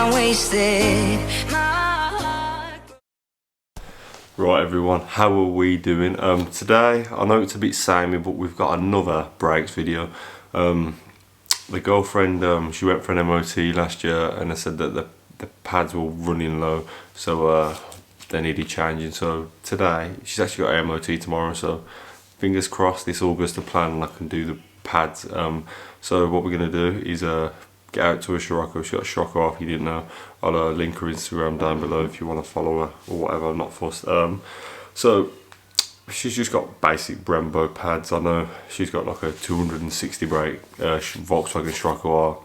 time wasted. Right everyone, how are we doing? Today, I know it's a bit samey, but we've got another brakes video. The girlfriend, she went for an MOT last year and they said that the pads were running low, so they needed changing. So today, she's actually got an MOT tomorrow, so fingers crossed this all goes to plan and I can do the pads. So what we're going to do is get out to a Scirocco. She got a Scirocco off, you didn't know. I'll link her Instagram down below if you want to follow her or whatever, I'm not fussed. So she's just got basic Brembo pads. I know she's got like a 260 brake Volkswagen Scirocco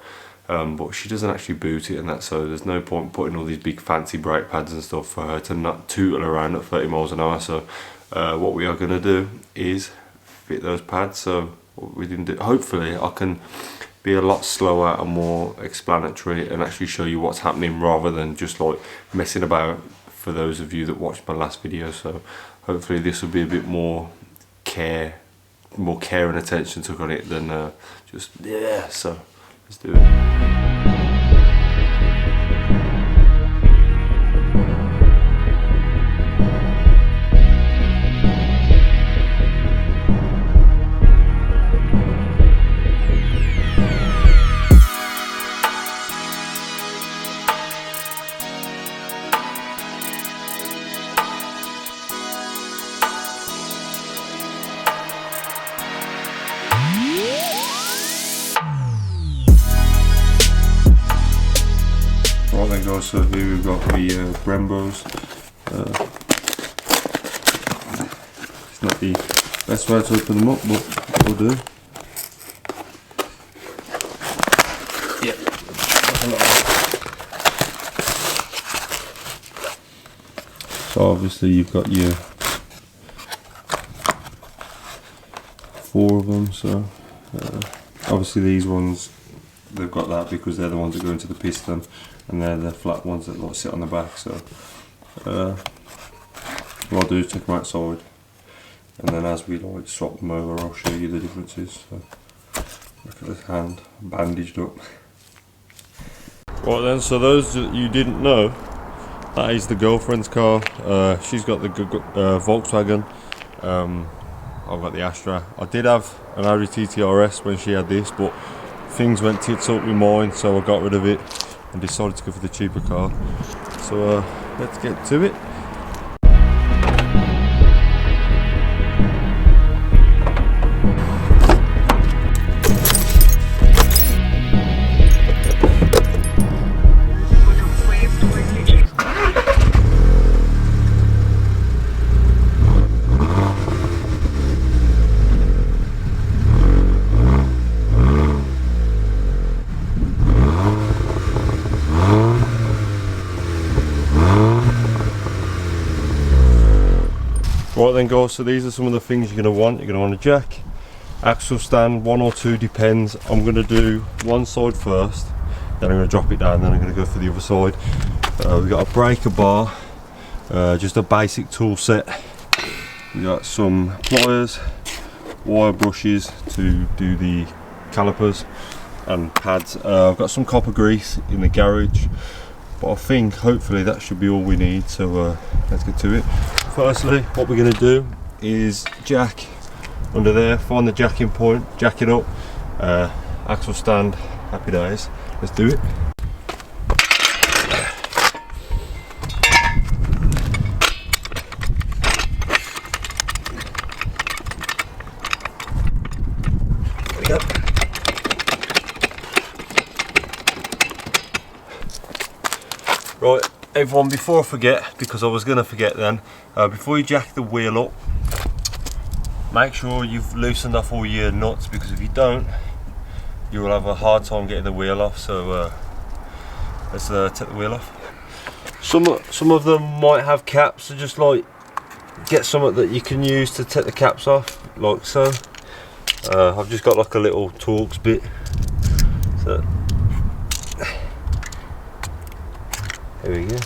R, but she doesn't actually boot it and that, so there's no point putting all these big fancy brake pads and stuff for her to not tootle around at 30 miles an hour. So what we are going to do is fit those pads. So what we didn't do, hopefully I can be a lot slower and more explanatory and actually show you what's happening rather than just like messing about for those of you that watched my last video. So hopefully this will be a bit more care and attention took on it than just yeah. So let's do it. Right then guys, so here we've got the Brembos. It's not the best way to open them up, but we'll do. Yep. So obviously you've got your 4 of them, so obviously these ones, they've got that because they're the ones that go into the piston and they're the flat ones that like sit on the back. So what I'll do is take them outside and then as we like swap them over I'll show you the differences. So look at this hand bandaged up. Right then, so those that you didn't know, that is the girlfriend's car. She's got the Volkswagen. I've got the Astra. I did have an Audi TT-RS when she had this, but things went tits up with mine, so I got rid of it and decided to go for the cheaper car. So let's get to it. Right then guys, so these are some of the things you're going to want. You're going to want a jack, axle stand, 1 or 2 depends. I'm going to do one side first, then I'm going to drop it down, then I'm going to go for the other side. We've got a breaker bar, just a basic tool set. We've got some pliers, wire brushes to do the calipers and pads. I've got some copper grease in the garage, but I think hopefully that should be all we need, so let's get to it. Firstly, what we're going to do is jack under there, find the jacking point, jack it up, axle stand, happy days, let's do it. There we go. Right, everyone, before I forget, because I was going to forget then, before you jack the wheel up, make sure you've loosened off all your nuts, because if you don't, you will have a hard time getting the wheel off. So let's take the wheel off. Some of them might have caps, so just like get something that you can use to take the caps off, like so. I've just got like a little Torx bit. So there we go.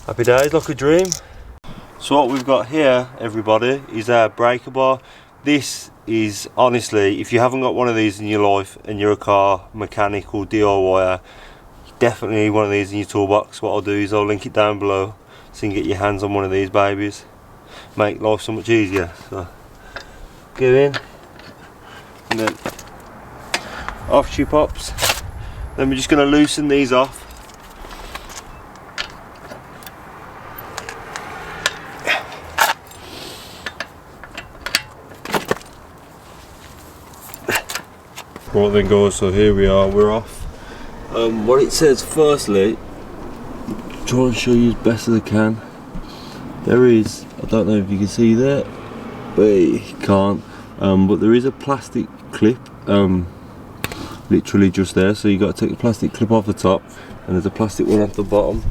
Happy days, like a dream. So what we've got here, everybody, is our breaker bar. This is, honestly, if you haven't got one of these in your life and you're a car mechanic or DIYer, definitely need one of these in your toolbox. What I'll do is I'll link it down below so you can get your hands on one of these babies. Make life so much easier. So go in and then off she pops. Then we're just going to loosen these off. Right then guys, so here we are, we're off. What it says firstly, try and show you as best as I can. There is, I don't know if you can see that, but you can't. But there is a plastic clip, literally just there. So you got to take the plastic clip off the top, and there's a plastic one off the bottom.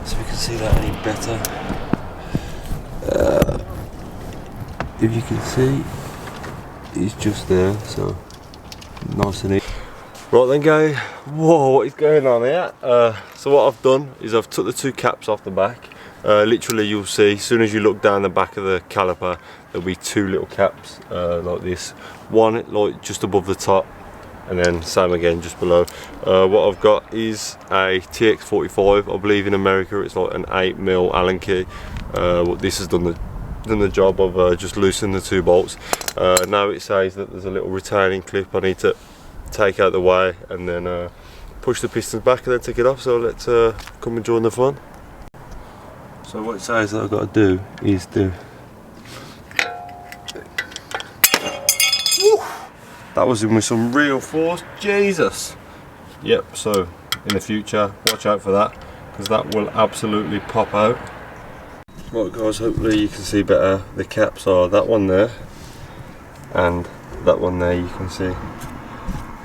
So we can see that any better. If you can see, it's just there. So nice and easy. Right then guys, whoa, what is going on here? So what I've done is I've took the two caps off the back. Literally you'll see, as soon as you look down the back of the caliper, there'll be two little caps like this. One like just above the top, and then same again just below. What I've got is a TX45, I believe in America it's like an 8mm Allen key. What this has done the job of just loosening the two bolts. Now it says that there's a little retaining clip I need to take out the way, and then push the pistons back and then take it off. So let's come and join the fun. So what it says that I've got to do is do. Woo! That was in with some real force, Jesus. Yep, so in the future watch out for that, because that will absolutely pop out. Right guys, hopefully you can see better. The caps are that one there and that one there, you can see.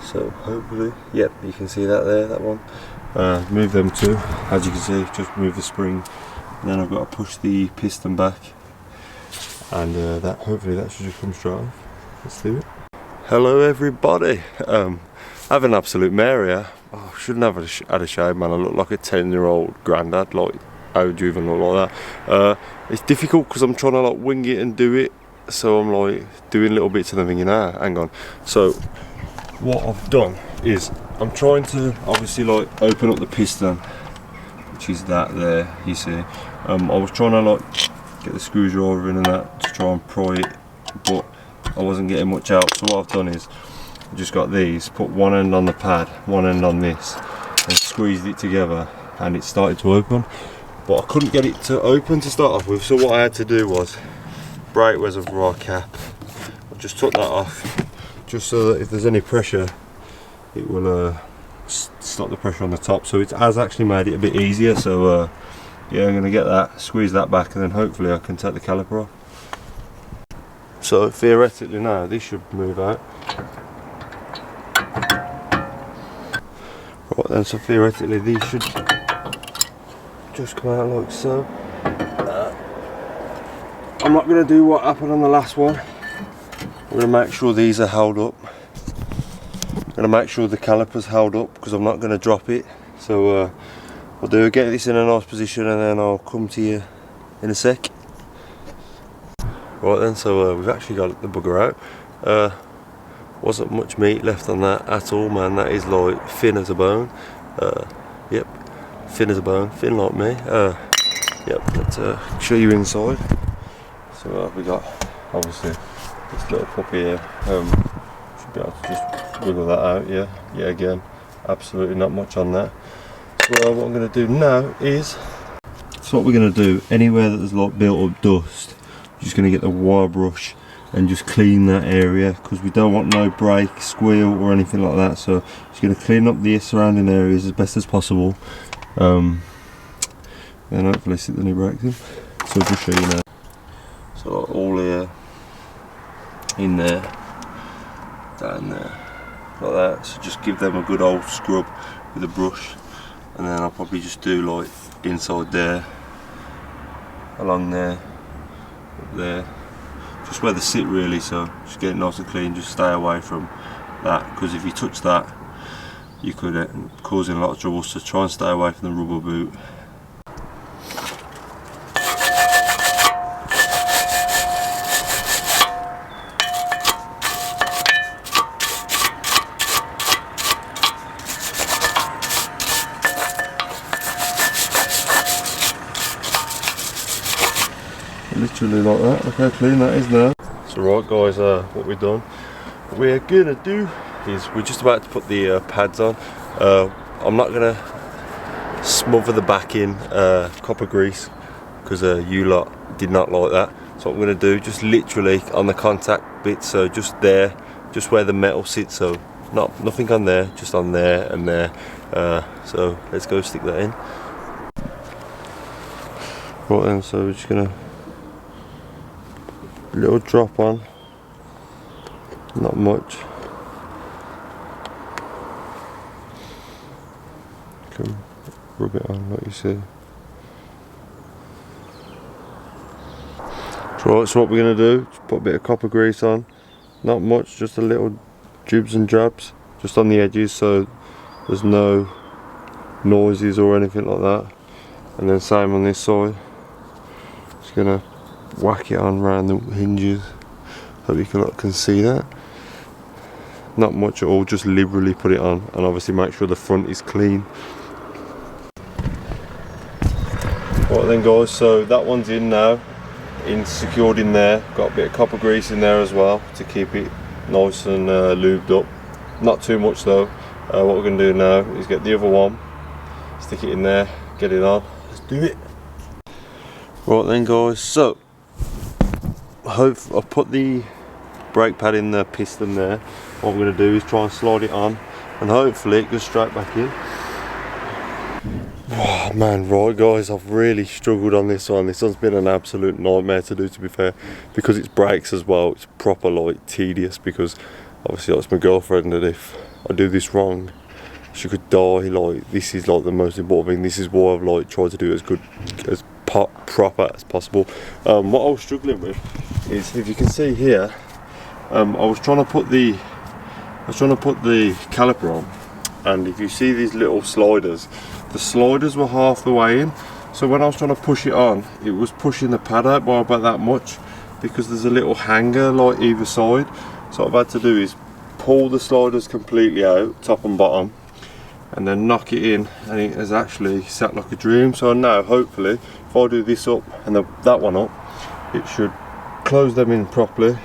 So hopefully, yep, you can see that there, that one. Move them two, as you can see, just move the spring. And then I've got to push the piston back, and that hopefully that should just come straight off. Let's do it. Hello everybody. Have an absolute mare here. Oh, shouldn't have had a shave, man. I look like a 10-year-old granddad. Like, how would you even look like that? It's difficult because I'm trying to like wing it and do it. So I'm like doing little bits and I'm thinking, hang on. So what I've done is I'm trying to obviously like open up the piston, which is that there, you see. I was trying to like get the screwdriver in and that to try and pry it, but I wasn't getting much out. So what I've done is I just got these, put one end on the pad, one end on this, and squeezed it together, and it started to open. But I couldn't get it to open to start off with, so what I had to do was brake reservoir cap. I just took that off, just so that if there's any pressure, it will stop the pressure on the top. So it has actually made it a bit easier. So yeah, I'm going to get that, squeeze that back, and then hopefully I can take the caliper off. So theoretically now this should move out. Right then, so theoretically these should just come out like so. I'm not going to do what happened on the last one. I'm going to make sure these are held up. I'm going to make sure the caliper's held up, because I'm not going to drop it. So I'll get this in a nice position, and then I'll come to you in a sec. Right then, so we've actually got the bugger out. Wasn't much meat left on that at all, man. That is like thin as a bone. Yep, thin as a bone, thin like me. Yep, let's show you inside. So we got obviously this little puppy here. Should be able to just wiggle that out. Yeah, again, absolutely not much on that. So what I'm going to do now is, so what we're going to do, anywhere that there's like built up dust, just going to get the wire brush and just clean that area, because we don't want no break, squeal or anything like that. So just going to clean up the surrounding areas as best as possible, and hopefully sit the new brakes in. So I'll just show you now. So all here, in there, down there, like that. So just give them a good old scrub with a brush, and then I'll probably just do like inside there, along there, up there, just where they sit really. So just get it nice and clean, just stay away from that, because if you touch that you could cause a lot of trouble. So try and stay away from the rubber boot. literally like that. Look how clean that is now. So right guys, what we've done, what we're gonna do is we're just about to put the pads on. I'm not gonna smother the back in copper grease because you lot did not like that. So what I'm gonna do, just literally on the contact bit, so just there, just where the metal sits, so nothing on there, just on there and there. So let's go stick that in. Right then, so we're just gonna little drop on, not much. Can rub it on like you see. Right, so what we're gonna do, just put a bit of copper grease on, not much, just a little jibs and jabs, just on the edges, so there's no noises or anything like that. And then same on this side. Just gonna whack it on around the hinges. Hope you can see that. Not much at all, just liberally put it on, and obviously make sure the front is clean. Right then guys, so that one's in now, secured in there. Got a bit of copper grease in there as well to keep it nice and lubed up. Not too much though. What we're going to do now is get the other one, stick it in there, get it on. Let's do it. Right then guys, so I've put the brake pad in the piston there. What I'm going to do is try and slide it on, and hopefully it goes straight back in. Oh man, right guys, I've really struggled on this one. This one's been an absolute nightmare to do, to be fair, because it's brakes as well. It's proper like tedious, because obviously that's my girlfriend, and if I do this wrong she could die. Like, this is like the most important thing. This is why I've like tried to do it as good as proper as possible. What I was struggling with is, if you can see here, I was trying to put the caliper on, and if you see these little sliders, the sliders were half the way in, so when I was trying to push it on, it was pushing the pad out by about that much, because there's a little hanger like either side. So what I've had to do is pull the sliders completely out, top and bottom, and then knock it in, and it has actually sat like a dream. So now hopefully if I do this up and that one up, it should close them in properly.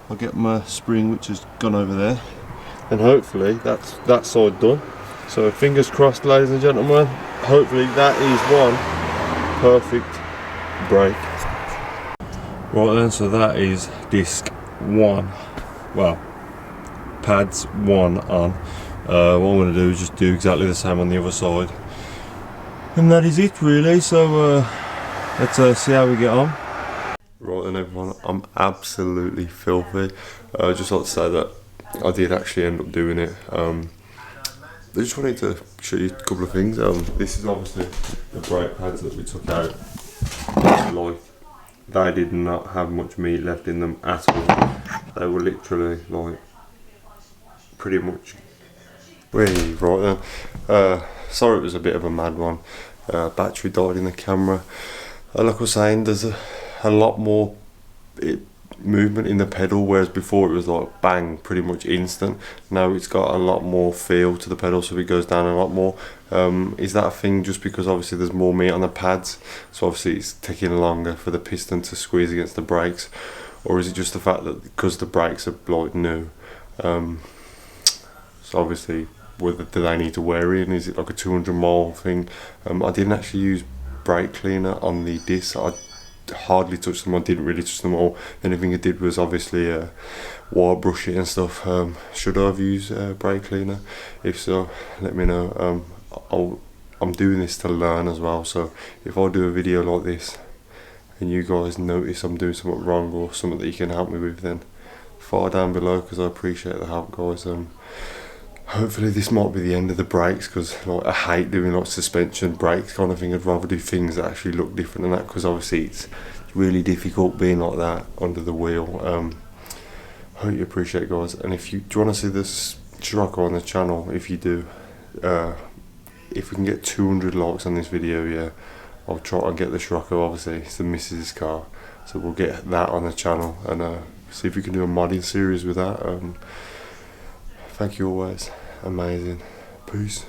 I'll get my spring, which has gone over there, and hopefully that's that side done. So fingers crossed, ladies and gentlemen, hopefully that is one perfect brake. Right then, so that is disc 1, well, pads 1 on. What I'm going to do is just do exactly the same on the other side, and that is it really. So let's see how we get on. Right then everyone, I'm absolutely filthy. I'd just like to say that I did actually end up doing it. I just wanted to show you a couple of things. This is obviously the brake pads that we took out. Like, they did not have much meat left in them at all. They were literally like pretty much really right then. Sorry, it was a bit of a mad one. Battery died in the camera. Like I was saying, there's a lot more movement in the pedal, whereas before it was like bang, pretty much instant. Now it's got a lot more feel to the pedal, so it goes down a lot more. Is that a thing just because obviously there's more meat on the pads, so obviously it's taking longer for the piston to squeeze against the brakes, or is it just the fact that because the brakes are like new, so obviously whether do they need to wear in? Is it like a 200 mile thing? I didn't actually use brake cleaner on the discs. I hardly touched them. I didn't really touch them at all. The only thing I did was obviously wire brush it and stuff. Should I have used brake cleaner? If so, let me know. I'm doing this to learn as well, so if I do a video like this and you guys notice I'm doing something wrong or something that you can help me with, then fire down below, because I appreciate the help, guys. Hopefully this might be the end of the brakes, because like, I hate doing like suspension brakes kind of thing. I'd rather do things that actually look different than that, because obviously it's really difficult being like that under the wheel. Hope you appreciate it, guys. And if you do you want to see this Scirocco on the channel, if you do, if we can get 200 likes on this video, yeah, I'll try and get the Scirocco. Obviously it's the missus' car, so we'll get that on the channel, and see if we can do a modding series with that. Thank you always. Amazing. Peace.